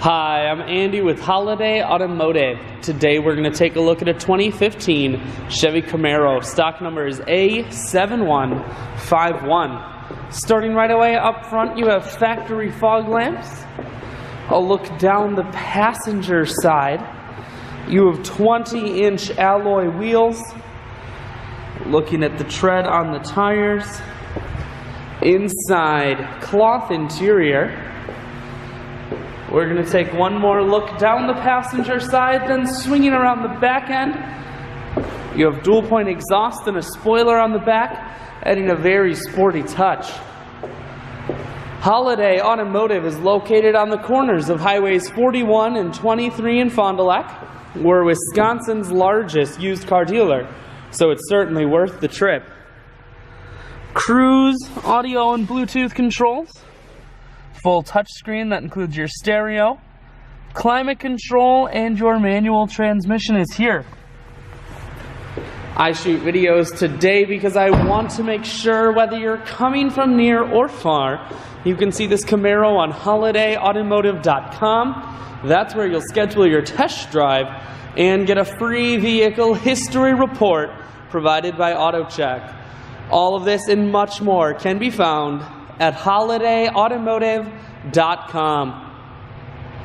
Hi, I'm Andy with Holiday Automotive. Today we're going to take a look at a 2015 Chevy Camaro. Stock number is A7151. Starting right away up front, you have factory fog lamps. I'll look down the passenger side. You have 20-inch alloy wheels. Looking at the tread on the tires. Inside, cloth interior. We're going to take one more look down the passenger side, then swinging around the back end. You have dual point exhaust and a spoiler on the back, adding a very sporty touch. Holiday Automotive is located on the corners of highways 41 and 23 in Fond du Lac. We're Wisconsin's largest used car dealer, so it's certainly worth the trip. Cruise, audio and Bluetooth controls. Full touchscreen that includes your stereo, climate control, and your manual transmission is here. I shoot videos today because I want to make sure whether you're coming from near or far, you can see this Camaro on holidayautomotive.com. That's where you'll schedule your test drive and get a free vehicle history report provided by AutoCheck. All of this and much more can be found at holidayautomotive.com.